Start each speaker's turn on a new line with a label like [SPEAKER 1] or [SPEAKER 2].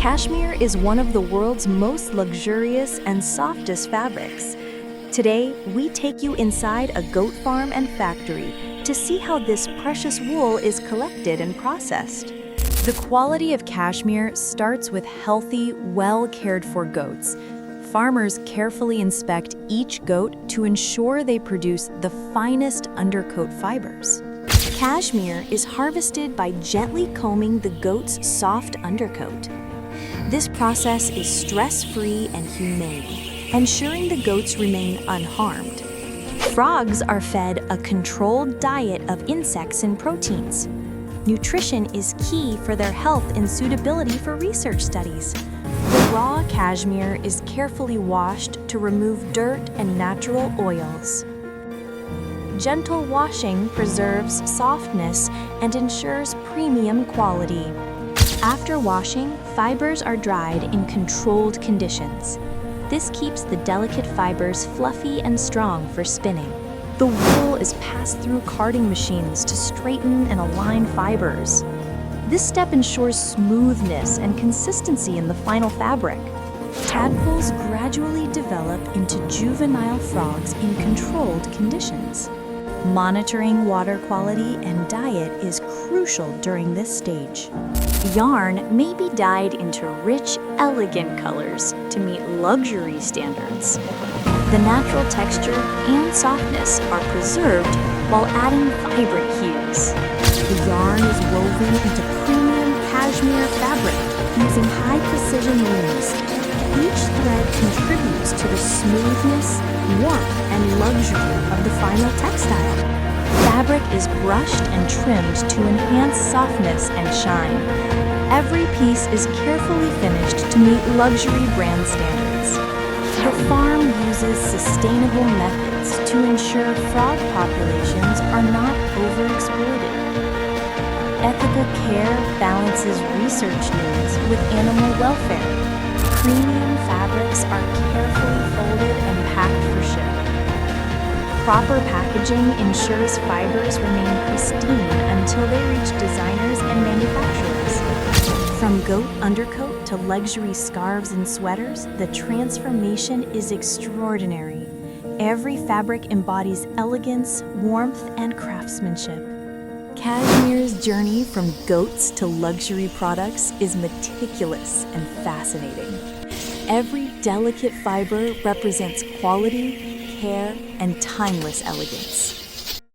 [SPEAKER 1] Cashmere is one of the world's most luxurious and softest fabrics. Today, we take you inside a goat farm and factory to see how this precious wool is collected and processed. The quality of cashmere starts with healthy, well-cared-for goats. Farmers carefully inspect each goat to ensure they produce the finest undercoat fibers. Cashmere is harvested by gently combing the goat's soft undercoat. This process is stress-free and humane, ensuring the goats remain unharmed. Frogs are fed a controlled diet of insects and proteins. Nutrition is key for their health and suitability for research studies. The raw cashmere is carefully washed to remove dirt and natural oils. Gentle washing preserves softness and ensures premium quality. After washing, fibers are dried in controlled conditions. This keeps the delicate fibers fluffy and strong for spinning. The wool is passed through carding machines to straighten and align fibers. This step ensures smoothness and consistency in the final fabric. Tadpoles gradually develop into juvenile frogs in controlled conditions. Monitoring water quality and diet is crucial during this stage. Yarn may be dyed into rich, elegant colors to meet luxury standards. The natural texture and softness are preserved while adding vibrant hues. The yarn is woven into premium cashmere fabric using high-precision looms. Each thread contributes to the smoothness, warmth, and luxury of the final textile. Fabric is brushed and trimmed to enhance softness and shine. Every piece is carefully finished to meet luxury brand standards. The farm uses sustainable methods to ensure frog populations are not overexploited. Ethical care balances research needs with animal welfare. Premium fabrics are carefully folded and packed for shipment. Proper packaging ensures fibers remain pristine until they reach designers and manufacturers. From goat undercoat to luxury scarves and sweaters, the transformation is extraordinary. Every fabric embodies elegance, warmth, and craftsmanship. Cashmere's journey from goats to luxury products is meticulous and fascinating. Every delicate fiber represents quality, care, and timeless elegance.